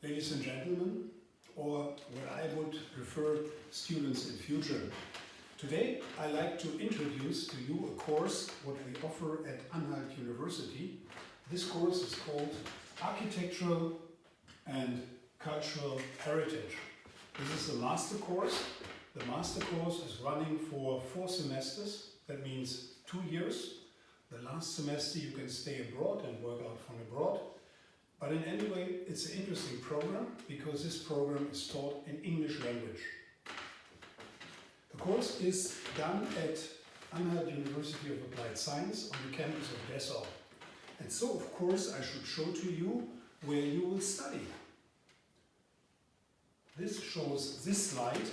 ladies and gentlemen, or what I would prefer, students in future. Today I'd like to introduce to you a course what we offer at Anhalt University. This course is called Architectural and Cultural Heritage. This is a master course. The master course is running for 4 semesters, that means 2 years. The last semester you can stay abroad and work out from abroad. But in any way, it's an interesting program because this program is taught in English language. The course is done at Anhalt University of Applied Science on the campus of Dessau. And so, of course, I should show to you where you will study. This shows this slide,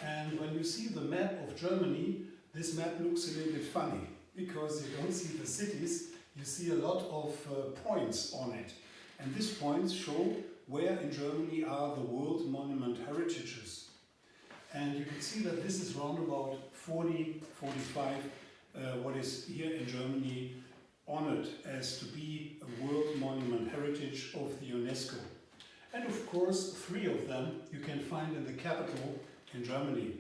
and when you see the map of Germany, this map looks a little bit funny because you don't see the cities, you see a lot of points on it. And these points show where in Germany are the World Monument Heritages. And you can see that this is around about 40, 45, what is here in Germany honored as to be a World Monument Heritage of the UNESCO. And of course, 3 of them you can find in the capital in Germany.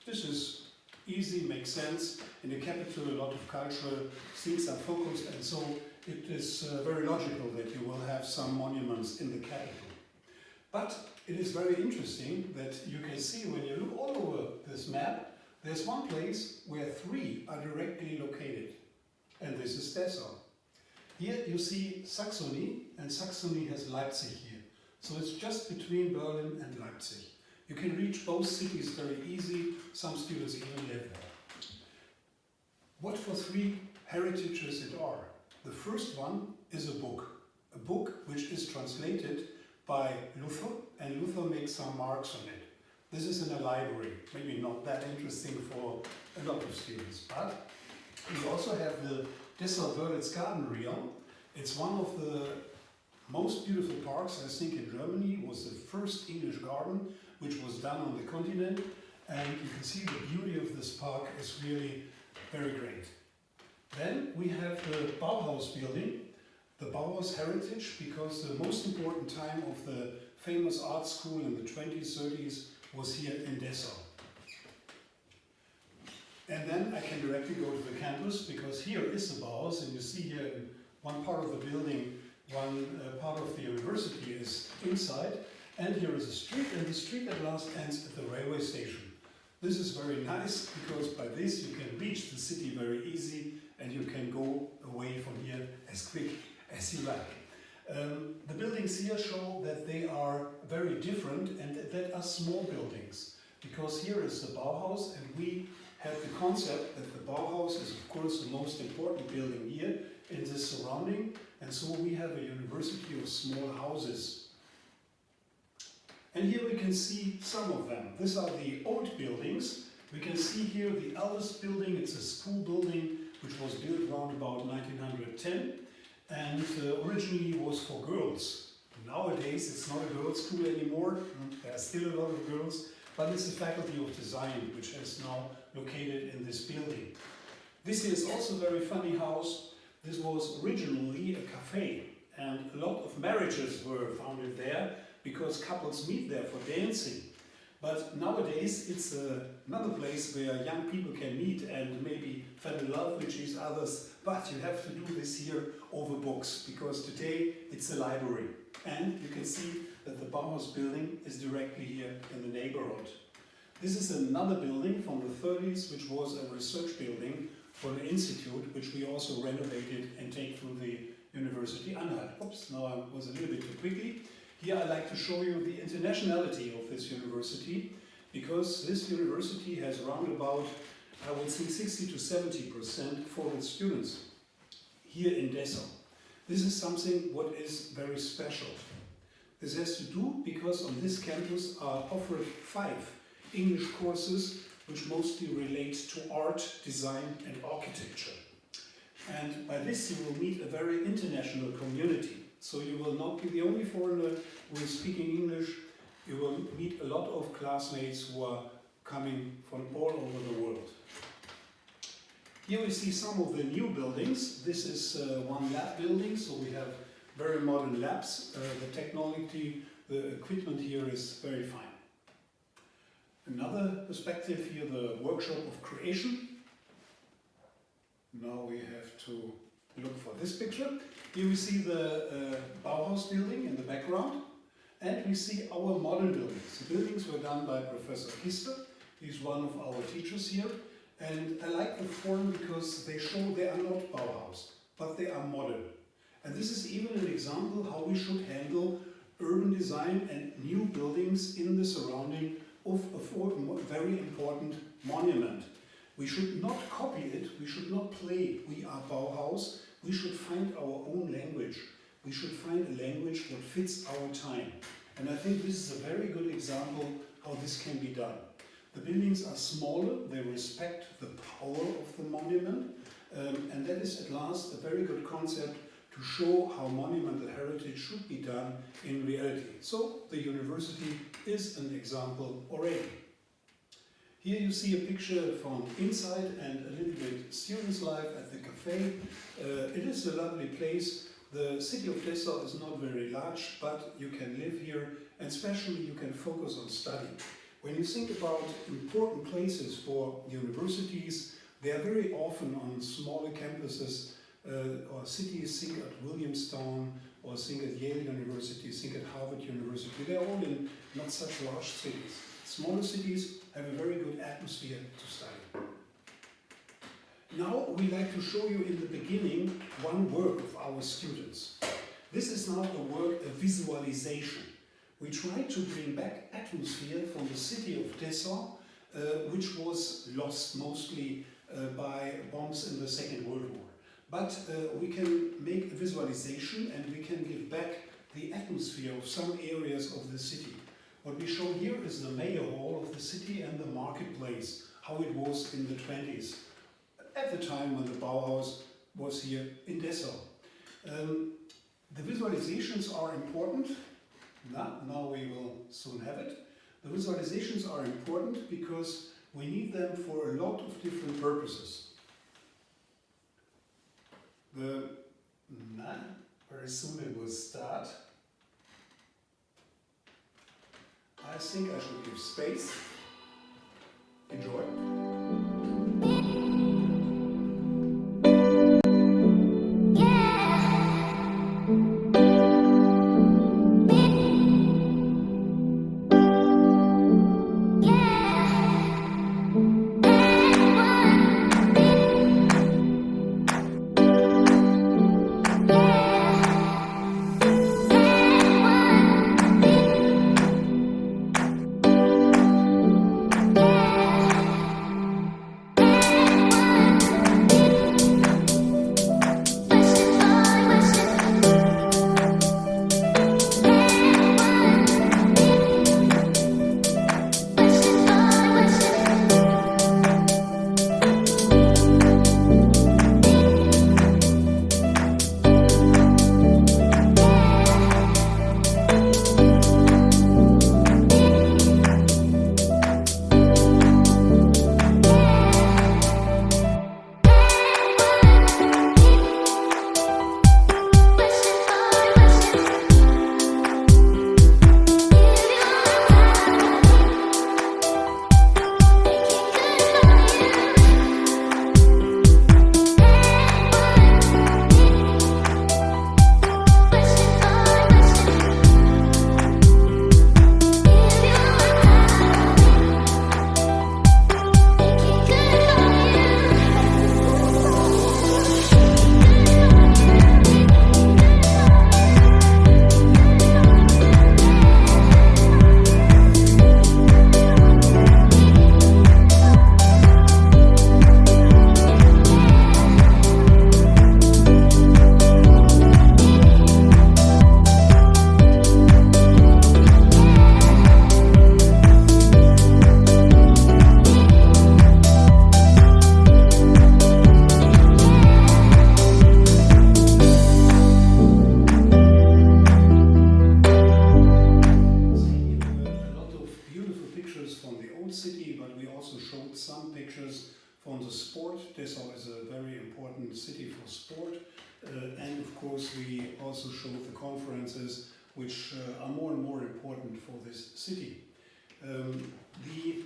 This is easy, makes sense. In the capital a lot of cultural things are focused, and so it is very logical that you will have some monuments in the capital. But it is very interesting that you can see when you look all over this map, there's one place where 3 are directly located, and this is Dessau. Here you see Saxony, and Saxony has Leipzig here. So it's just between Berlin and Leipzig. You can reach both cities very easy, some students even live there. What for 3 heritages it are? The first one is a book which is translated by Luther, and Luther makes some marks on it. This is in a library, maybe not that interesting for a lot of students, but we also have the Dessau-Wörlitz Garden Realm. It's one of the most beautiful parks, I think, in Germany. It was the first English garden which was done on the continent, and you can see the beauty of this park is really very great. Then we have the Bauhaus building, the Bauhaus heritage, because the most important time of the famous art school in the 20s, 30s was here in Dessau. And then I can directly go to the campus, because here is the Bauhaus, and you see here in one part of the building, one part of the university is inside, and here is a street, and the street at last ends at the railway station. This is very nice, because by this you can reach the city very easy, and you can go away from here as quick as you like. The buildings here show that they are very different and that are small buildings, because here is the Bauhaus, and we have the concept that the Bauhaus is of course the most important building here in this surrounding, and so we have a university of small houses. And here we can see some of them. These are the old buildings. We can see here the eldest building. It's a school building which was built around about 1910, and originally was for girls. Nowadays it's not a girls' school anymore. There are still a lot of girls, but it's the Faculty of Design which is now located in this building. This is also a very funny house. This was originally a cafe, and a lot of marriages were founded there because couples meet there for dancing. But nowadays it's another place where young people can meet and maybe fall in love with each other, but you have to do this here over books, because today it's a library. And you can see that the Bauhaus building is directly here in the neighborhood. This is another building from the 30s, which was a research building for the institute, which we also renovated and take through the University Anhalt. Oops, now I was a little bit too quickly. Here I'd like to show you the internationality of this university, because this university has around about, I would say, 60 to 70% foreign students here in Dessau. This is something what is very special. This has to do because on this campus are offered 5 English courses which mostly relate to art, design and architecture. And by this you will meet a very international community. So you will not be the only foreigner who is speaking English. You will meet a lot of classmates who are coming from all over the world. Here we see some of the new buildings. This is one lab building, so we have very modern labs. The the equipment here is very fine. Another perspective here, the workshop of creation. Now we have to look for this picture. Here we see the Bauhaus building in the background, and we see our modern buildings. The buildings were done by Professor Kister. He's one of our teachers here, and I like the form because they show they are not Bauhaus, but they are modern. And this is even an example how we should handle urban design and new buildings in the surrounding of a very important monument. We should not copy it, we should not play we are Bauhaus, we should find our own language. We should find a language that fits our time. And I think this is a very good example how this can be done. The buildings are smaller, they respect the power of the monument, and that is at last a very good concept to show how monumental heritage should be done in reality. So the university is an example already. Here you see a picture from inside and a little bit students' life at the cafe. It is a lovely place. The city of Dessau is not very large, but you can live here, and especially you can focus on study. When you think about important places for universities, they are very often on smaller campuses or cities. Think at Williamstown, or think at Yale University, think at Harvard University. They are all in not such large cities. Smaller cities have a very good atmosphere to study. Now we like to show you in the beginning one work of our students. This is now a work, a visualization. We try to bring back atmosphere from the city of Dessau, which was lost mostly by bombs in the Second World War. But we can make a visualization and we can give back the atmosphere of some areas of the city. What we show here is the mayor hall of the city and the marketplace, how it was in the 20s, at the time when the Bauhaus was here in Dessau. The visualizations are important. Now we will soon have it. The visualizations are important because we need them for a lot of different purposes. Very soon it will start. I think I should give space. Enjoy. from the sport. Dessau is a very important city for sport. And of course we also show the conferences which are more and more important for this city. The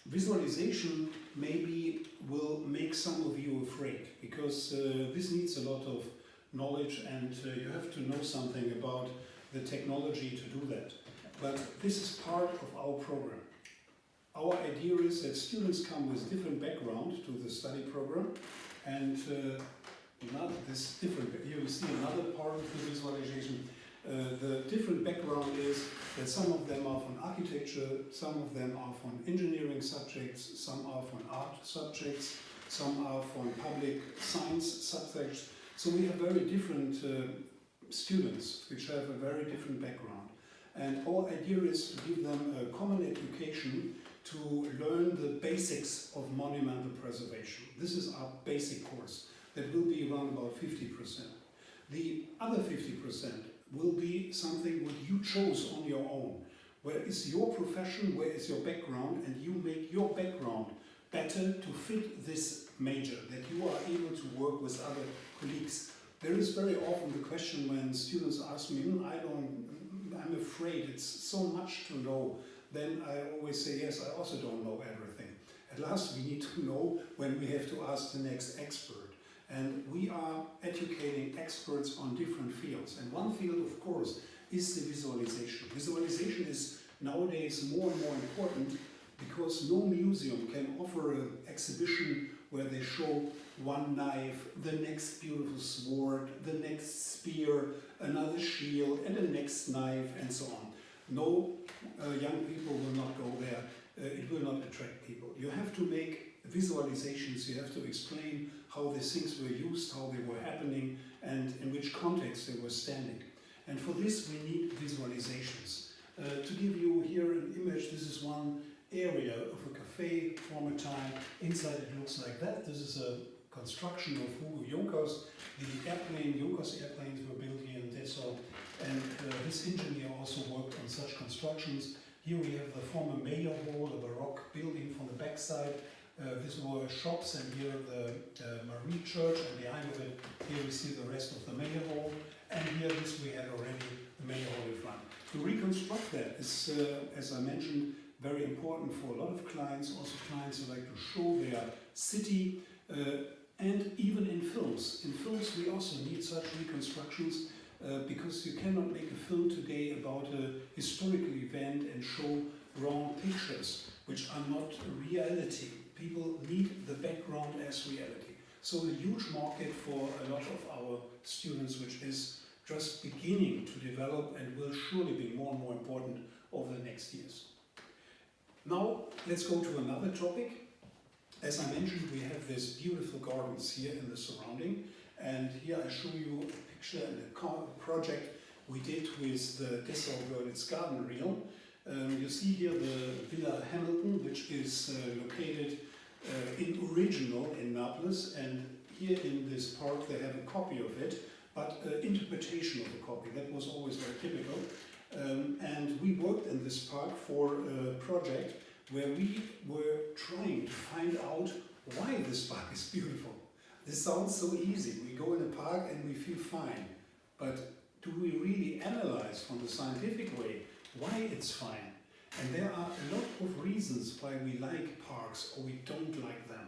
visualization maybe will make some of you afraid, because this needs a lot of knowledge, and you have to know something about the technology to do that. But this is part of our program. Our idea is that students come with different background to the study program, and this different, here we see another part of the visualization. The different background is that some of them are from architecture, some of them are from engineering subjects, some are from art subjects, some are from public science subjects. So we have very different students which have a very different background. And our idea is to give them a common education to learn the basics of monumental preservation. This is our basic course. That will be around about 50%. The other 50% will be something what you chose on your own. Where is your profession, where is your background, and you make your background better to fit this major, that you are able to work with other colleagues. There is very often the question when students ask me, I'm afraid it's so much to know. Then I always say, yes, I also don't know everything. At last we need to know when we have to ask the next expert. And we are educating experts on different fields. And one field, of course, is the visualization. Visualization is nowadays more and more important, because no museum can offer an exhibition where they show one knife, the next beautiful sword, the next spear, another shield, and the next knife, and so on. No young people will not go there. It will not attract people. You have to make visualizations, you have to explain how these things were used, how they were happening, and in which context they were standing. And for this we need visualizations. To give you here an image, this is one area of a cafe, former time. Inside it looks like that. This is a construction of Hugo Junkers. The airplane, Junkers airplanes were built here in Dessau, and this engineer also worked on such constructions. Here we have the former Mayor Hall, a Baroque building from the backside. These were shops, and here the Marie Church, and behind of it, here we see the rest of the Mayor Hall, and here this we had already the Mayor Hall in front. To reconstruct that is, as I mentioned, very important for a lot of clients, also clients who like to show their city, and even in films. In films we also need such reconstructions, because you cannot make a film today about a historical event and show wrong pictures, which are not reality. People need the background as reality. So a huge market for a lot of our students, which is just beginning to develop and will surely be more and more important over the next years. Now let's go to another topic. As I mentioned, we have these beautiful gardens here in the surrounding, and here I show you a picture and a project we did with the Dessau Görlitz Garden Reel. You see here the Villa Hamilton, which is located in original in Naples, and here in this park they have a copy of it, but interpretation of the copy. That was always very typical. And we worked in this park for a project where we were trying to find out why this park is beautiful. This sounds so easy. We go in a park and we feel fine, but do we really analyze from the scientific way why it's fine? And there are a lot of reasons why we like parks or we don't like them.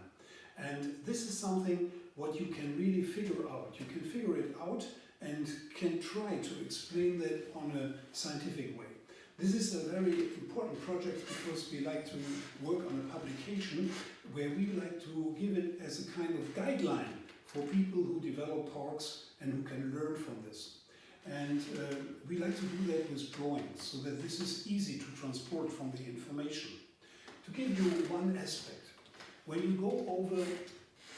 And this is something what you can really figure out. You can figure it out and can try to explain that on a scientific way. This is a very important project because we like to work on a publication where we like to give it as a kind of guideline for people who develop parks and who can learn from this. And we like to do that with drawings so that this is easy to transport from the information. To give you one aspect, when you go over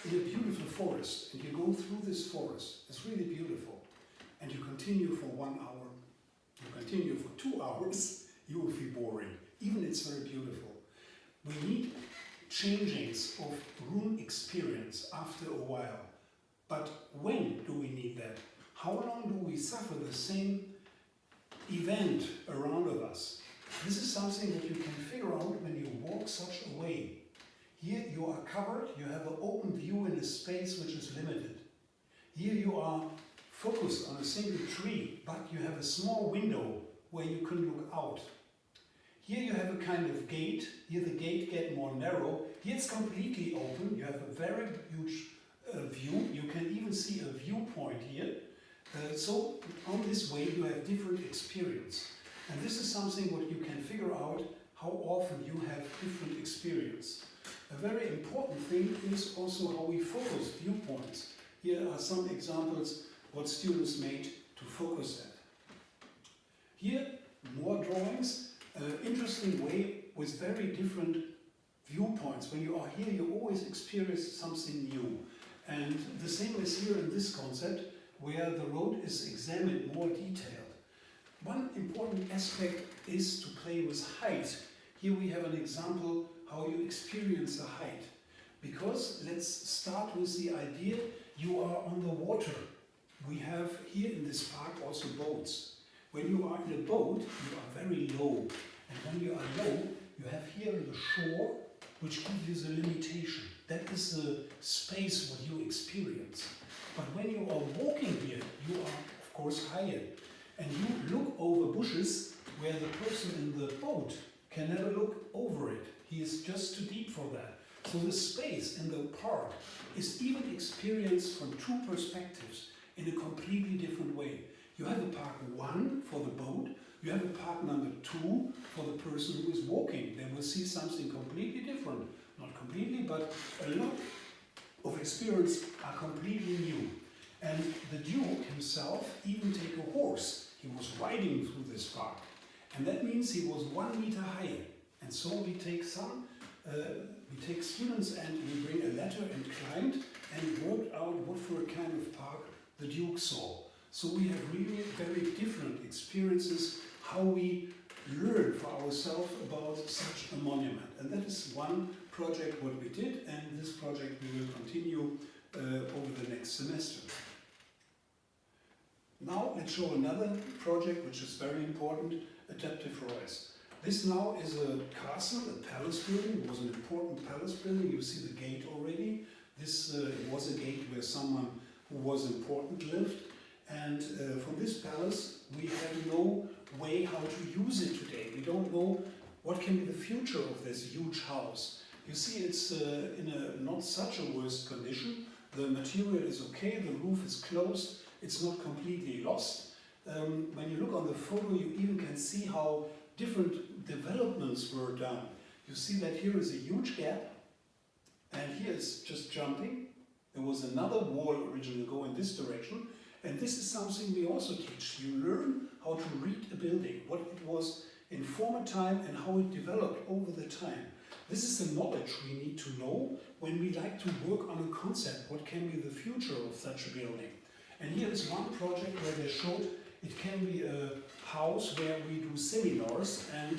in a beautiful forest and you go through this forest, it's really beautiful, and you continue for 1 hour, you continue for 2 hours, you will feel boring, even it's very beautiful. We need changings of room experience after a while, but when do we need that? How long do we suffer the same event around of us? This is something that you can figure out when you walk such a way. Here you are covered, you have an open view in a space which is limited. Here you are focused on a single tree, but you have a small window where you can look out. Here you have a kind of gate. Here the gate gets more narrow. Here it's completely open. You have a very huge view. You can even see a viewpoint here. So on this way you have different experience. And this is something what you can figure out how often you have different experience. A very important thing is also how we focus viewpoints. Here are some examples what students made to focus at. Here, more drawings, interesting way with very different viewpoints. When you are here, you always experience something new. And the same is here in this concept, where the road is examined more detailed. One important aspect is to play with height. Here we have an example how you experience the height. Because let's start with the idea you are on the water. We have here in this park also boats. When you are in a boat, you are very low. And when you are low, you have here the shore, which gives you the limitation. That is the space what you experience. But when you are walking here, you are of course higher. And you look over bushes where the person in the boat can never look over it. He is just too deep for that. So the space in the park is even experienced from two perspectives in a completely different way. You have a park 1 for the boat, you have a park number 2 for the person who is walking. They will see something completely different. Not completely, but a lot of experience are completely new. And the Duke himself even take a horse. He was riding through this park. And that means he was 1 meter higher. And so we take students and we bring a ladder and climbed and worked out what for a kind of park the Duke saw. So we have really very different experiences how we learn for ourselves about such a monument. And that is one project what we did, and this project we will continue over the next semester. Now let's show another project which is very important, Adaptive Rise. This now is a castle, a palace building. It was an important palace building. You see the gate already. This was a gate where someone who was important lived. And from this palace we have no way how to use it today. We don't know what can be the future of this huge house. You see it's in a not such a worst condition. The material is okay, the roof is closed, it's not completely lost. When you look on the photo you even can see how different developments were done. You see that here is a huge gap, and here it's just jumping. There was another wall originally go in this direction, and this is something we also teach. You learn how to read a building, what it was in former time and how it developed over the time. This is the knowledge we need to know when we like to work on a concept, what can be the future of such a building. And here is one project where they showed it can be a house where we do seminars, and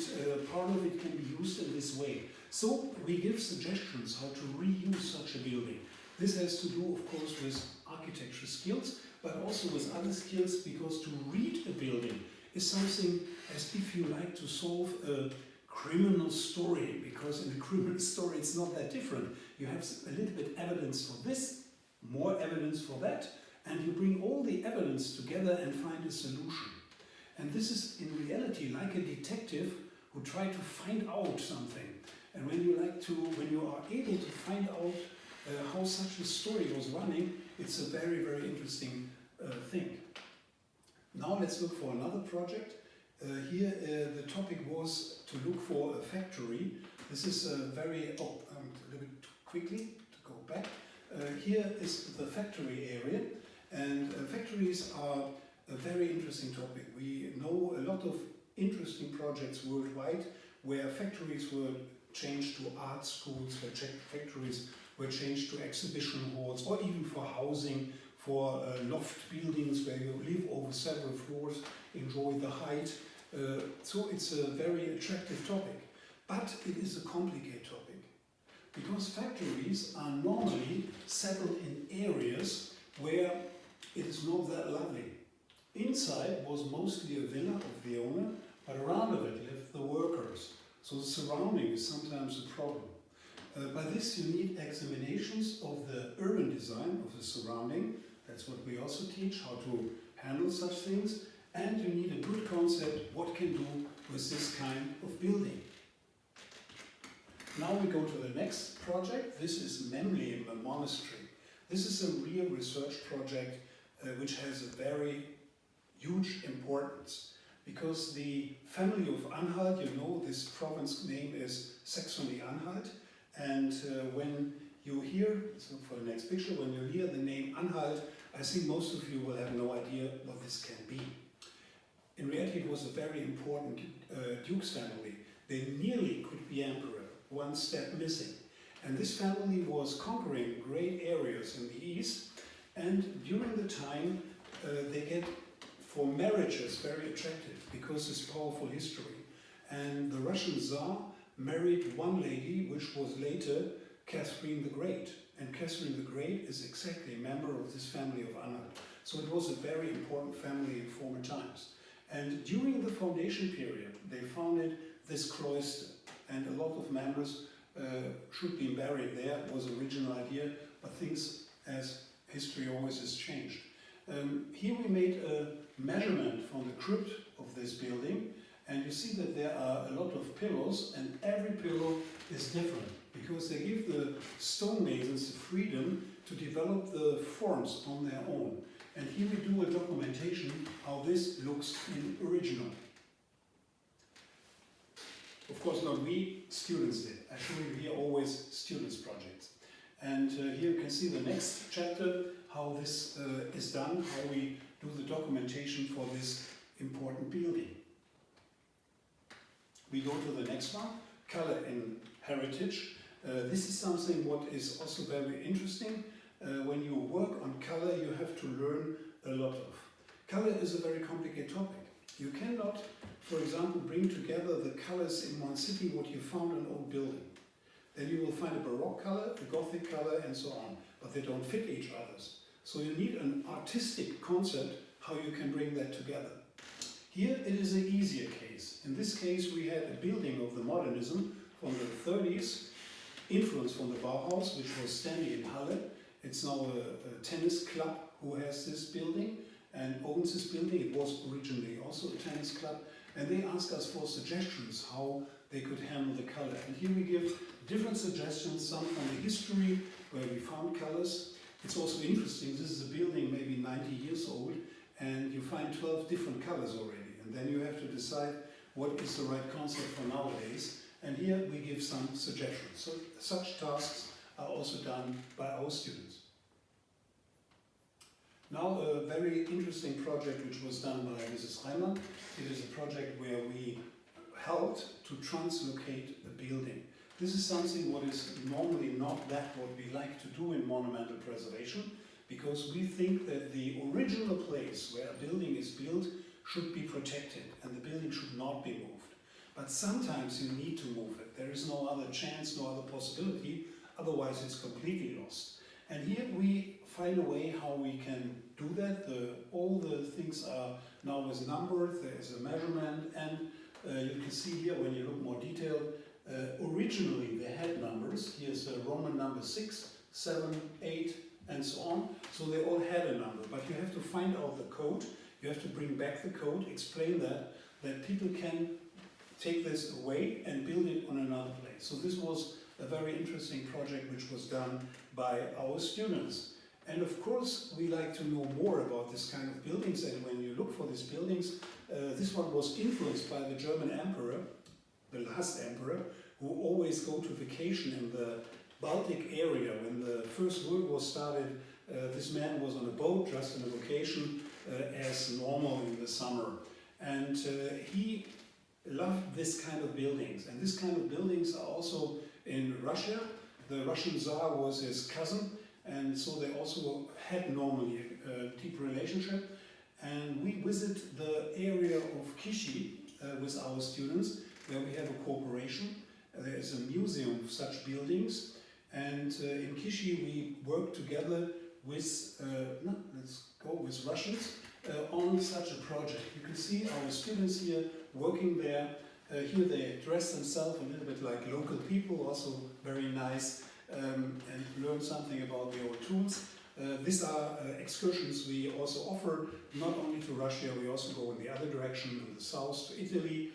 part of it can be used in this way. So we give suggestions how to reuse such a building. This has to do, of course, with architecture skills, but also with other skills, because to read a building is something as if you like to solve a criminal story, because in a criminal story it's not that different. You have a little bit evidence for this, more evidence for that, and you bring all the evidence together and find a solution. And this is in reality like a detective who tries to find out something. And when you are able to find out how such a story was running, it's a very, very interesting thing. Now let's look for another project. Here the topic was to look for a factory. This is a very, a little bit quickly to go back. Here is the factory area, and factories are a very interesting topic. We know a lot of interesting projects worldwide where factories were changed to art schools, where factories were changed to exhibition halls, or even for housing, for loft buildings where you live over several floors, enjoy the height. So it's a very attractive topic, but it is a complicated topic, because factories are normally settled in areas where it is not that lovely. Inside was mostly a villa of the owner, but around of it lived the workers. So the surrounding is sometimes a problem. By this you need examinations of the urban design of the surrounding, That's what we also teach, how to handle such things. And you need a good concept, what can do with this kind of building. Now we go to the next project. This is Memli, a monastery. This is a real research project which has a very huge importance, because the family of Anhalt, you know, this province name is Saxony-Anhalt, and when you hear, so for the next picture, when you hear the name Anhalt, I think most of you will have no idea what this can be. In reality, it was a very important duke's family. They nearly could be emperor, one step missing. And this family was conquering great areas in the east, and during the time they get for marriages very attractive because it's powerful history. And the Russian Tsar married one lady which was later Catherine the Great. And Catherine the Great is exactly a member of this family of Anhalt. So it was a very important family in former times. And during the foundation period, they founded this cloister, and a lot of members should be buried there. It was an original idea, but things, as history always, has changed. Here we made a measurement from the crypt of this building, and you see that there are a lot of pillars, and every pillar is different, because they give the stonemasons the freedom to develop the forms on their own. And here we do a documentation how this looks in original. Of course, not we, students did. I show you here always students' projects. And here you can see the next chapter, how this is done, how we do the documentation for this important building. We go to the next one, color in heritage. This is something what is also very interesting. When you work on color, you have to learn a lot of. Color is a very complicated topic. You cannot, for example, bring together the colors in one city what you found in an old building. Then you will find a Baroque color, a Gothic color, and so on, but they don't fit each other. So you need an artistic concept how you can bring that together. Here it is an easier case. In this case we had a building of the modernism from the 30s, influence from the Bauhaus, which was standing in Halle. It's now a tennis club who has this building and owns this building. It was originally also a tennis club, and they asked us for suggestions how they could handle the color. And here we give different suggestions, some from the history where we found colors. It's also interesting, this is a building maybe 90 years old, and you find 12 different colors already, and then you have to decide what is the right concept for nowadays. And here we give some suggestions. So such tasks are also done by our students. Now a very interesting project which was done by Mrs. Reimann. It is a project where we helped to translocate the building. This is something what is normally not that what we like to do in monumental preservation, because we think that the original place where a building is built should be protected and the building should not be moved. But sometimes you need to move it. There is no other chance, no other possibility, otherwise it's completely lost. And here we find a way how we can do that. All the things are now with numbered, there is a measurement, and you can see here when you look more detailed, originally they had numbers. Here's a Roman number 6, 7, 8, and so on. So they all had a number, but you have to find out the code. You have to bring back the code, explain that people can take this away and build it on another place. So this was a very interesting project which was done by our students. And of course we like to know more about this kind of buildings, and when you look for these buildings, this one was influenced by the German emperor, the last emperor, who always go to vacation in the Baltic area. When the First World War started, this man was on a boat just on a vacation as normal in the summer. And he loved this kind of buildings. And this kind of buildings are also in Russia. The Russian Tsar was his cousin, and so they also had normally a deep relationship. And we visit the area of Kishi with our students, where we have a cooperation. There is a museum of such buildings, and in Kishi we work together with, with Russians on such a project. You can see our students here working there. Here they dress themselves a little bit like local people, also very nice, and learn something about the old tools. These are excursions we also offer, not only to Russia, we also go in the other direction, in the south to Italy,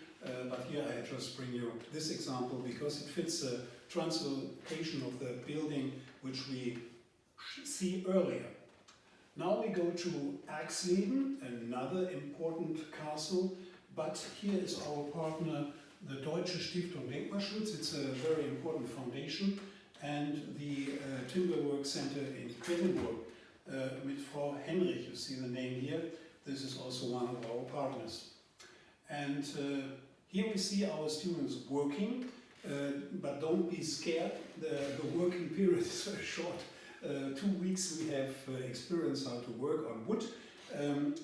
but here I just bring you this example because it fits the translocation of the building which we see earlier. Now we go to Axleben, another important castle, but here is our partner, the Deutsche Stiftung Denkmalschutz. It's a very important foundation, and the Timberwork Center in Quedlinburg with Frau Henrich, you see the name here. This is also one of our partners. And here we see our students working, but don't be scared, the working period is very short. 2 weeks we have experience how to work on wood and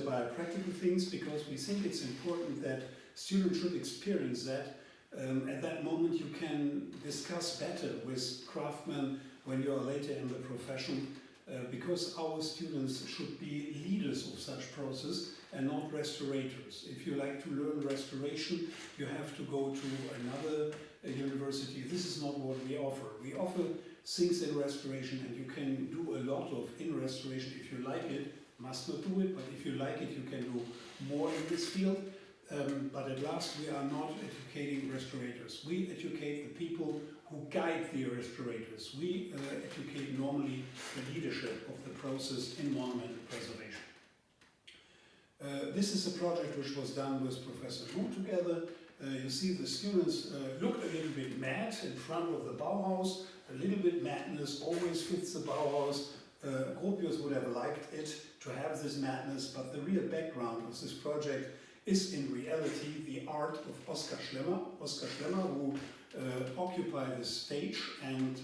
by practical things, because we think it's important that students should experience that. At that moment you can discuss better with craftsmen when you are later in the profession, because our students should be leaders of such process and not restaurators. If you like to learn restoration, you have to go to another university. This is not what we offer. We offer things in restoration, and you can do a lot of in restoration if you like it. Must not do it, but if you like it, you can do more in this field. But at last, we are not educating restorators. We educate the people who guide the restorators. We educate normally the leadership of the process in monumental preservation. This is a project which was done with Professor Wu together. You see the students look a little bit mad in front of the Bauhaus. A little bit madness always fits the Bauhaus. Gropius would have liked it to have this madness, but the real background of this project is in reality the art of Oskar Schlemmer. Oskar Schlemmer, who occupied the stage and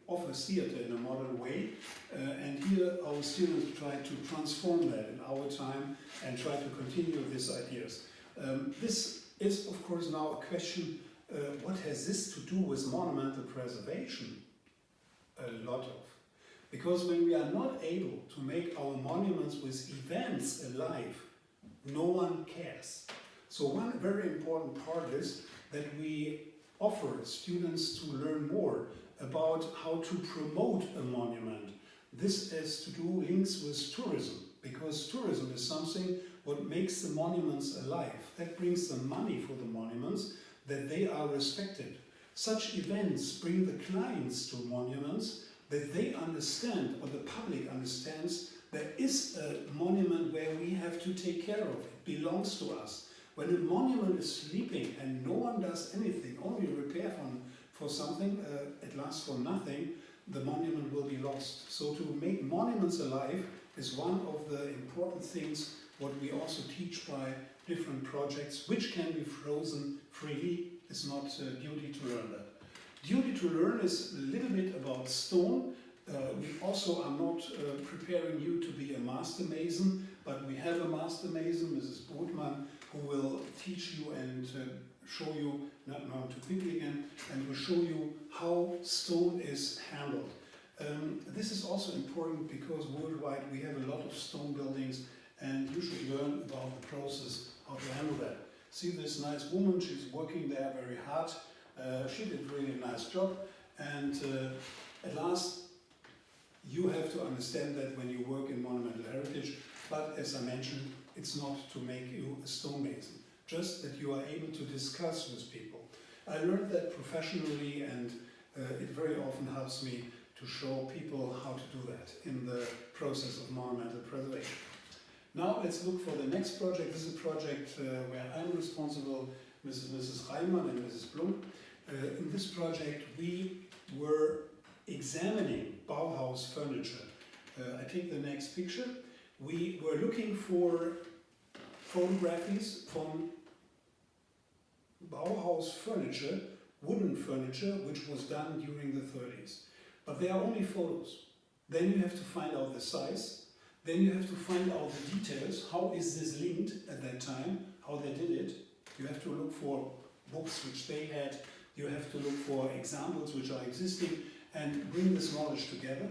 offers theater in a modern way. And here our students try to transform that in our time and try to continue these ideas. This is, of course, now a question, what has this to do with monumental preservation? A lot of. Because when we are not able to make our monuments with events alive, no one cares. So one very important part is that we offer students to learn more about how to promote a monument. This has to do links with tourism, because tourism is something what makes the monuments alive. That brings the money for the monuments, that they are respected. Such events bring the clients to monuments, that they understand, or the public understands, there is a monument where we have to take care of. It belongs to us. When a monument is sleeping and no one does anything, only repair for something, it lasts for nothing, the monument will be lost. So to make monuments alive is one of the important things what we also teach by different projects, which can be frozen freely. It's not a duty to learn that. Duty to learn is a little bit about stone. We also are not preparing you to be a master mason, but we have a master mason, Mrs. Brotman, who will teach you and show you, not now too quickly again, and will show you how stone is handled. This is also important because worldwide we have a lot of stone buildings, and you should learn about the process, how to handle that. See this nice woman, she's working there very hard. She did a really nice job, and at last you have to understand that when you work in monumental heritage, but as I mentioned, it's not to make you a stonemason, just that you are able to discuss with people. I learned that professionally, and it very often helps me to show people how to do that in the process of monumental preservation. Now let's look for the next project. This is a project where I'm responsible, Mrs. Reimann and Mrs. Blum. In this project we were examining Bauhaus furniture. I take the next picture. We were looking for photographies from Bauhaus furniture, wooden furniture, which was done during the 30s. But they are only photos. Then you have to find out the size. Then you have to find out the details. How is this linked at that time? How they did it? You have to look for books which they had. You have to look for examples which are existing and bring this knowledge together.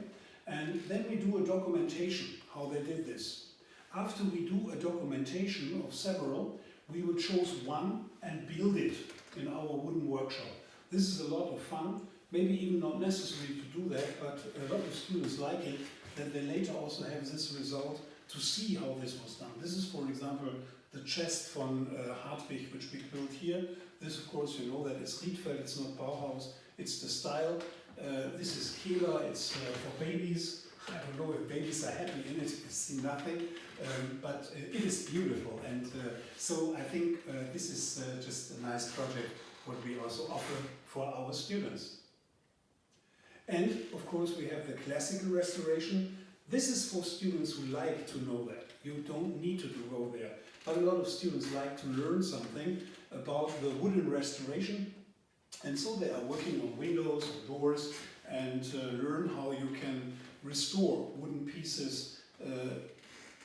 And then we do a documentation, how they did this. After we do a documentation of several, we will choose one and build it in our wooden workshop. This is a lot of fun, maybe even not necessary to do that, but a lot of students like it that they later also have this result to see how this was done. This is, for example, the chest from Hartwig, which we built here. This, of course, you know that it's Rietveld, it's not Bauhaus, it's the style. This is Kehler, it's for babies. I don't know if babies are happy in it, you see nothing, but it is beautiful. And so I think this is just a nice project, what we also offer for our students. And of course we have the classical restoration. This is for students who like to know that. You don't need to go there. But a lot of students like to learn something about the wooden restoration. And so they are working on windows or doors and learn how you can restore wooden pieces.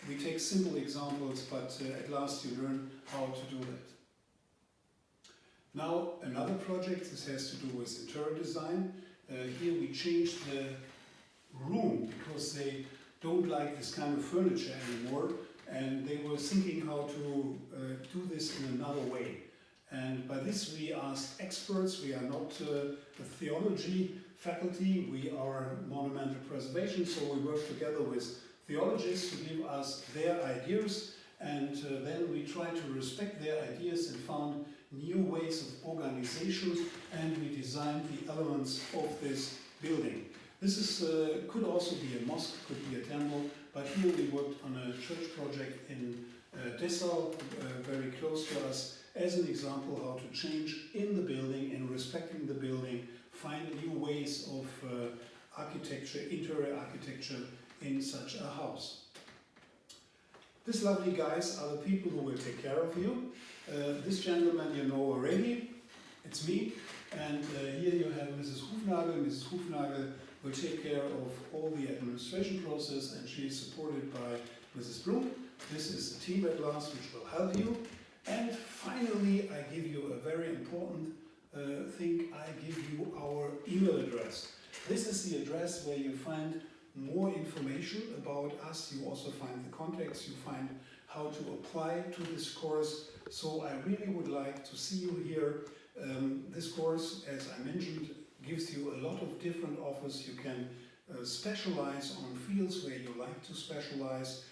We take simple examples, but at last you learn how to do that. Now another project, this has to do with interior design. Here we changed the room because they don't like this kind of furniture anymore, and they were thinking how to do this in another way. And by this we asked experts. We are not a theology faculty, we are monumental preservation, so we work together with theologists to give us their ideas, and then we try to respect their ideas and found new ways of organization, and we designed the elements of this building. This is, could also be a mosque, could be a temple, but here we worked on a church project in Dessau, very close to us, as an example how to change in the building and respecting the building, find new ways of architecture, interior architecture in such a house. These lovely guys are the people who will take care of you. This gentleman you know already, it's me, and here you have Mrs. Hufnagel. Mrs. Hufnagel will take care of all the administration process, and she is supported by Mrs. Blum. This is the team at last which will help you. And finally, I give you a very important thing. I give you our email address. This is the address where you find more information about us. You also find the contacts, you find how to apply to this course. So I really would like to see you here. This course, as I mentioned, gives you a lot of different offers. You can specialize on fields where you like to specialize.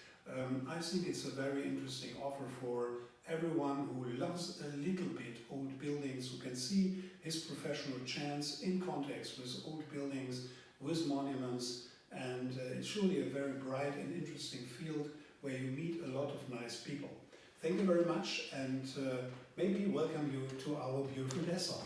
I think it's a very interesting offer for everyone who loves a little bit old buildings, who can see his professional chance in context with old buildings, with monuments, and it's surely a very bright and interesting field where you meet a lot of nice people. Thank you very much, and maybe welcome you to our beautiful Dessau.